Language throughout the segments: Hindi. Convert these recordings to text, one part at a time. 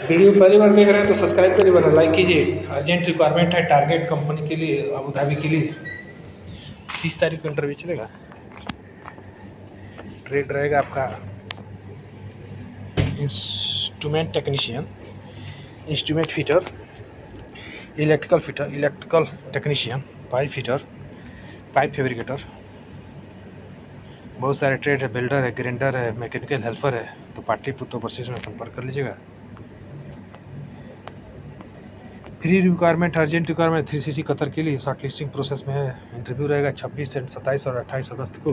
वीडियो पहली बार देख रहे हैं तो सब्सक्राइब करिए, बना लाइक कीजिए। अर्जेंट रिक्वायरमेंट है टारगेट कंपनी के लिए, अबू धाबी के लिए। 30 तारीख को इंटरव्यू चलेगा। ट्रेड रहेगा आपका instrument technician, instrument fitter, electrical technician, pipe fitter, pipe fabricator. बहुत सारे ट्रेड है, बिल्डर है, ग्राइंडर है, मैकेनिकल हेल्पर है। तो पाटलिपुत्र बसेस में संपर्क कर लीजिएगा। Free requirement, urgent requirement 3CC Qatar के लिए शॉर्ट लिस्टिंग प्रोसेस में है। इंटरव्यू रहेगा 26 से 27 और 28 अगस्त को,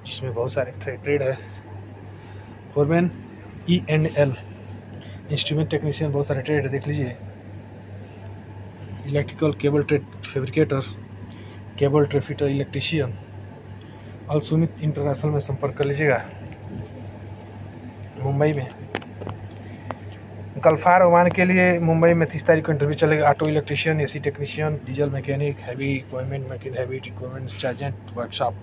जिसमें बहुत सारे ट्रेड है। फोरमैन, E&L, इंस्ट्रूमेंट टेक्नीशियन, बहुत सारे ट्रेड है, देख लीजिए। Electrical cable trade fabricator, cable tray fitter, electrician. अल सुमित इंटरनेशनल में संपर्क कर लीजिएगा, मुंबई में। गल्फार ओमान के लिए मुंबई में 30 तारीख को इंटरव्यू चलेगा। Auto electrician, AC technician, diesel mechanic, heavy equipment चार्जेंट, वर्कशॉप।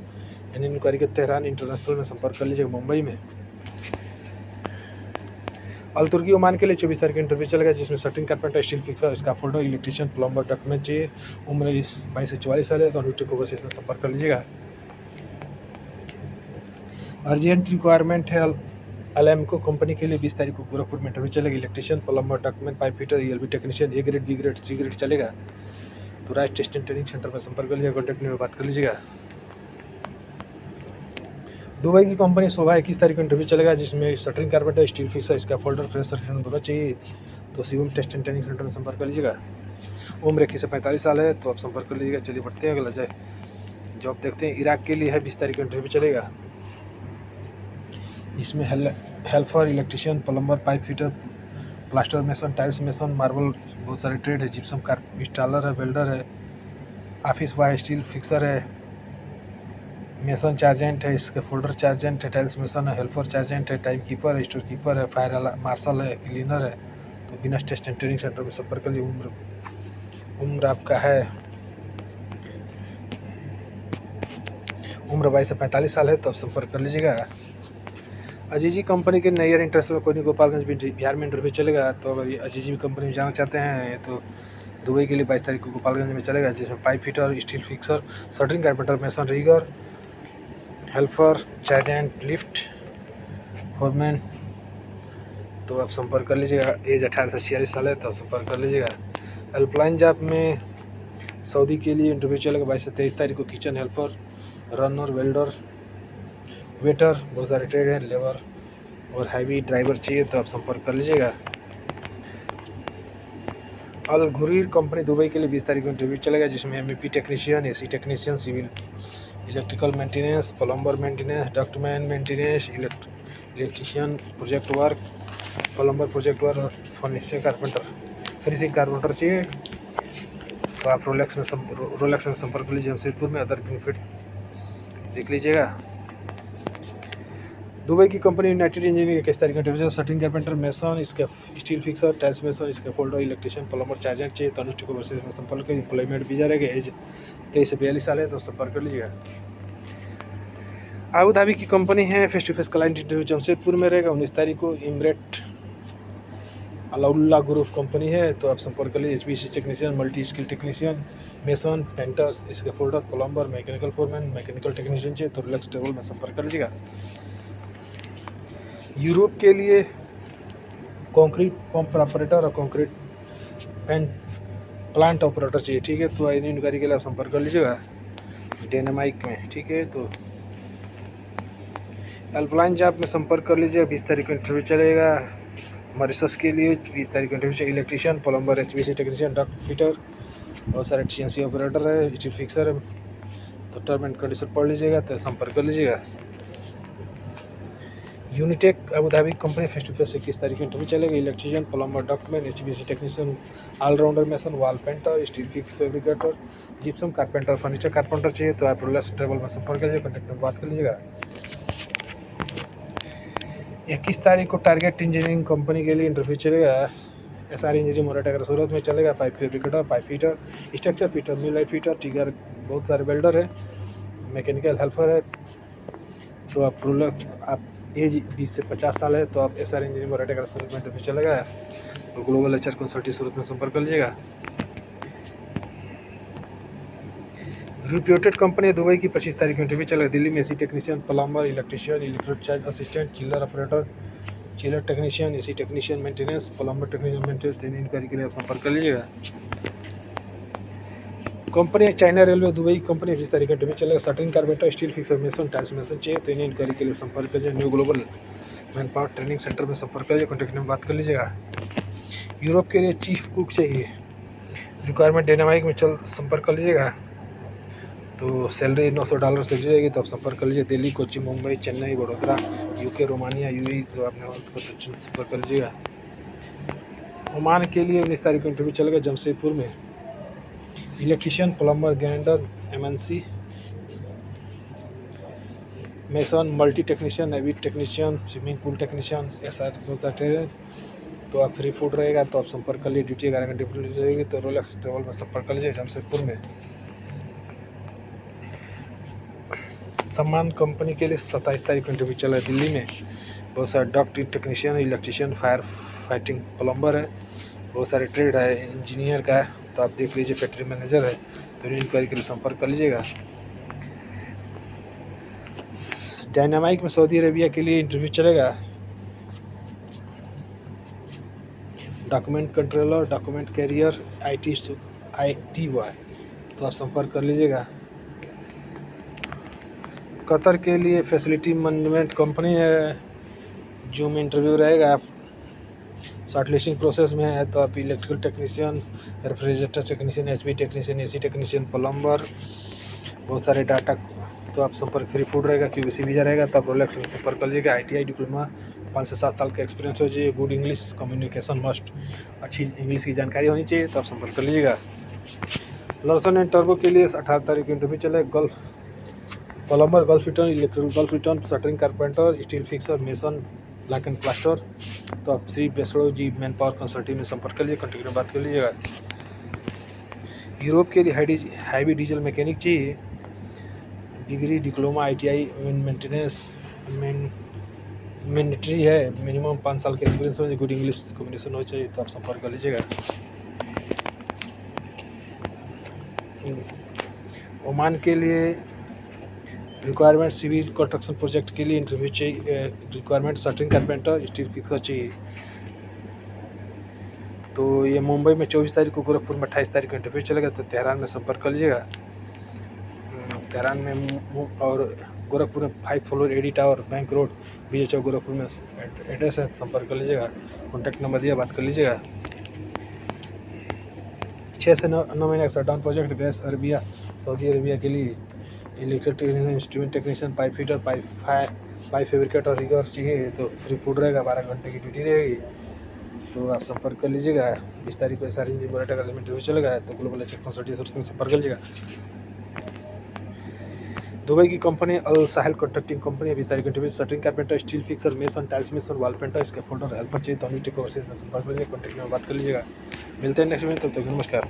यानी इंक्वायरी के तेहरान इंटरनेशनल में संपर्क कर लीजिएगा, मुंबई में। अल तुर्की ओमान के लिए 24 तारीख को इंटरव्यू चलेगा, जिसमें shuttering carpenter, steel fixer, scaffolder, electrician, plumber. Document चाहिए। उम्र 22 से 44 साल है। तो अनुष्ठित को बस इसमें संपर्क कर लीजिएगा। अर्जेंट रिक्वायरमेंट है अलेमको कंपनी के लिए 20 तारीख को गोरखपुर में इंटरव्यू चलेगा। Electrician, plumber, document, pipe fitter, ELB technician, A grade, B grade, C grade चलेगा। तो राज टेस्ट एंड ट्रेनिंग सेंटर में संपर्क कर लीजिएगा, कॉन्टैक्ट में बात कर लीजिएगा। दुबई की कंपनी शोभा 21 तारीख को इंटरव्यू चलेगा, जिसमें shuttering carpenter, steel fixer, scaffolder, fresh certificate दोनों चाहिए। तो Shivam test and training centre में संपर्क कर लीजिएगा। उम्र 21 से 45 साल है। तो आप संपर्क कर लीजिएगा। चलिए बढ़ते हैं अगला जाए जॉब देखते हैं। इराक के लिए है, 20 तारीख को इंटरव्यू चलेगा। इसमें helper, electrician, plumber, pipe fitter, plaster mason, tiles mason, marble, बहुत सारे ट्रेड है। जिप्सम कार इंस्टॉलर है, वेल्डर है, ऑफिस बॉय, स्टील फिक्सर है, मेसन चार्जेंट है, इसके फोल्डर चार्जेंट है, टाइल्स मेसन है, हेल्पर चार्जेंट है, टाइम कीपर है, स्टोर कीपर है, फायर मार्शल है, क्लीनर है। तो बिना टेस्ट एंड ट्रेनिंग सेंटर में संपर्क कर लिए। उम्र आपका है, उम्र 22 से 45 साल है। तो आप संपर्क कर लीजिएगा। अजीजी कंपनी के नैयर इंटरनेशनल कोनी गोपालगंज बिहार में इंटरव्यू चलेगा। तो अगर अजीजी कंपनी में जाना चाहते हैं तो दुबई के लिए 22 तारीख को गोपालगंज में चलेगा, जिसमें pipe fitter, steel fixer, shuttering carpenter, mason, rigger, helper, चार्जेंट, लिफ्ट, फोरमैन। तो आप संपर्क कर लीजिएगा। एज 18 से 46 साल है। तो आप संपर्क कर लीजिएगा। हेल्पलाइन जॉब में सऊदी के लिए इंटरव्यू चलेगा 22 से 23 तारीख को। Kitchen helper, runner, welder, waiter, बहुत सारे ट्रेड है, लेबर और हैवी ड्राइवर चाहिए। तो आप संपर्क कर लीजिएगा। अल घुरीर कंपनी दुबई के लिए 20 तारीख को इंटरव्यू चलेगा, जिसमें MEP technician, AC technician, civil electrical maintenance, plumber maintenance, ductman maintenance, electrician, project work, plumber project work और फिनिशिंग कारपेंटर चाहिए। तो आप रोलेक्स में संपर्क कर लीजिए, जमशेदपुर में। अदर बेनिफिट देख लीजिएगा। दुबई की कंपनी यूनाइटेड इंजीनियरिंग 21 तारीख को इंटरव्यू, शटरिंग कारपेंटर, मेसन, इसका स्टील फिक्सर, टाइल्स मेसन, इसका फोल्डर, इलेक्ट्रीशियन, प्लम्बर, चार्जेंट चाहिए। तो अनुष्ठित को वर्सेस में संपर्क करिए। एम्प्लॉयमेंट वीजा रहेगा। एज 23 से 42 साल है। तो संपर्क कर लीजिएगा। अबू धाबी की कंपनी है, face to face client interview Jamshedpur में रहेगा 19 तारीख को। इमरेट अलाउल्ला ग्रुप कंपनी है। तो आप संपर्क कर लीजिए। HPC technician, multi skill technician, mason, painters, scaffolder, plumber, mechanical foreman, mechanical technician चाहिए। तो रिलैक्स टेबल में संपर्क कर लीजिएगा। यूरोप के लिए कंक्रीट पंप ऑपरेटर और कंक्रीट एंड प्लांट ऑपरेटर चाहिए, ठीक है। तो इंक्वायरी के लिए आप संपर्क कर लीजिएगा डेनमार्क में, ठीक है। तो हेल्पलाइन जॉब में संपर्क कर लीजिए। 20 तारीख को इंटरव्यू चलेगा। मॉरिशस के लिए 20 तारीख को interview. Electrician, plumber, HPC technician, duct fitter, बहुत सारे CNC ऑपरेटर है, स्टील फिक्सर है। तो टर्म एंड कंडीशन पढ़ लीजिएगा, तो संपर्क कर लीजिएगा। Unitech Abu Dhabi company face to face 21 तारीख को इंटरव्यू चलेगा। Electrician, plumber, document, HPC technician, allrounder mason, wall painter, steel fix fabricator, gypsum carpenter, furniture carpenter चाहिए। तो आप रोलेक्स ट्रेवल में संपर्क कीजिए, कॉन्टैक्ट में बात कर लीजिएगा। 21 तारीख को टारगेट इंजीनियरिंग कंपनी के लिए इंटरव्यू चलेगा। SR इंजीनियरिंग मोराट अगर सूरत में चलेगा। Pipe fabricator, pipe fitter, structure fitter, millwright fitter, टिगर, बहुत सारे वेल्डर है, मैकेनिकल हेल्पर है। तो आप एज 20 से 50 साल है तो आप SR इंजीनियरिंग और रेटेकर सूरत में इंटरव्यू चलेगा। और ग्लोबल HR कंसल्टिंग सूरत में संपर्क कर लीजिएगा। रिप्यूटेड कंपनी दुबई की 25 तारीख में इंटरव्यू चलेगा। दिल्ली में AC technician, plumber, electrician, electric charge assistant, chiller operator, chiller technician, AC technician maintenance, plumber technician maintenance, तीन इंक्वायरी के लिए आप संपर्क कर लीजिएगा। Company China railway Dubai company 20 तारीख का इंटरव्यू चलेगा। Shuttering carpenter, steel fixer, mason, tiles mason चाहिए तो इन्हें इंक्वायरी के लिए संपर्क करिए। New global man power training centre में संपर्क करिए, कॉन्टैक्ट नंबर बात कर लीजिएगा। यूरोप के लिए चीफ कुक चाहिए, रिक्वायरमेंट डायनामाइक में संपर्क कर लीजिएगा। तो सैलरी $900 से जाएगी तो आप संपर्क कर लीजिए। Delhi, Kochi, Mumbai, Chennai, Vadodara, UK, Romania, UAE तो आपने संपर्क कर लीजिएगा। ओमान के लिए 19 तारीख को इंटरव्यू चलेगा जमशेदपुर में। Electrician, plumber, grinder, MNC, mason, multi technician, navy technician, swimming pool technician, SR तो आप फ्री फूड रहेगा तो आप संपर्क कर लीजिए। ड्यूटी 11 घंटे ड्यूटी रहेगी तो रोलेक्स ट्रेवल में संपर्क कर लीजिए जमशेदपुर में। सम्मान कंपनी के लिए 27 तारीख को इंटरव्यू चला है दिल्ली में। बहुत सारे doctor, technician, electrician, fire fighting, plumber है, बहुत सारे ट्रेड है, इंजीनियर का है तो आप देख लीजिए। फैक्ट्री मैनेजर है तो इंक्वायरी के लिए संपर्क कर लीजिएगा। डायनामाइक में सऊदी अरेबिया के लिए इंटरव्यू चलेगा। Document controller, document carrier, ITY तो आप संपर्क कर लीजिएगा। कतर के लिए फैसिलिटी मैनेजमेंट कंपनी है, जो में इंटरव्यू रहेगा। आप शॉर्टलिस्टिंग प्रोसेस में है तो आप electrical technician, refrigerator technician, HP technician, AC technician, plumber, बहुत सारे डाटा तो आप संपर्क। फ्री फूड रहेगा, QVC वीज़ा रहेगा तो आप रोलेक्स में संपर्क कर लीजिएगा। ITI डिप्लोमा 5 से 7 साल का एक्सपीरियंस हो चाहिए। गुड इंग्लिश कम्युनिकेशन मस्ट, अच्छी इंग्लिश की जानकारी होनी चाहिए तो आप संपर्क कर लीजिएगा। लर्सन एंड टर्बो के लिए 18 तारीख को इंटरव्यू चले। Gulf plumber, gulf fitter, electrical gulf fitter, shuttering carpenter, steel fixer, mason, black and plaster तो आप श्री बेसड़ो जी मैन पावर कंसल्टिंग में संपर्क कर लीजिए, कॉन्टैक्ट में बात कर लीजिएगा। यूरोप के लिए हैवी डीजल मैकेनिक चाहिए, degree, diploma, ITI maintenance mandatory है, मिनिमम 5 साल का एक्सपीरियंस हो, गुड इंग्लिश कम्युनिकेशन हो चाहिए तो आप संपर्क कर लीजिएगा। ओमान के लिए रिक्वायरमेंट सिविल कंस्ट्रक्शन प्रोजेक्ट के लिए इंटरव्यू चाहिए। Requirement shuttering carpenter, steel fixer चाहिए। तो ये मुंबई में 24 तारीख को, गोरखपुर में 28 तारीख को इंटरव्यू चलेगा तो तेहरान में संपर्क कर लीजिएगा। तेहरान में और गोरखपुर में 5 floor AD tower, bank road, BJ चौक, गोरखपुर में एड्रेस है, संपर्क कर लीजिएगा। कॉन्टैक्ट नंबर दिया, बात कर लीजिएगा। 6 से 9 महीने का shutdown project gas Arabia Saudi Arabia के लिए। Electrical instrument technician, pipe fitter, pipe fabricator और रिगर चाहिए तो फ्री फूड रहेगा, 12 घंटे की ड्यूटी रहेगी तो आप संपर्क कर लीजिएगा। 20 तारीख को SR इंजीनियरिंग में इंटरव्यू चलेगा तो ग्लोबल HR कंसल्टिंग में संपर्क कर लीजिएगा। दुबई की कंपनी अल साहिल कॉन्ट्रैक्टिंग कंपनी 20 तारीख को interview. Shuttering carpenter, steel fixer, mason, tiles mason, wall painter, इसके फोल्डर हेल्पर चाहिए तो टेक ओवरसीज में संपर्क कर लीजिए, कॉन्टैक्ट में बात कर लीजिएगा। मिलते हैं नेक्स्ट में, तब तक नमस्कार।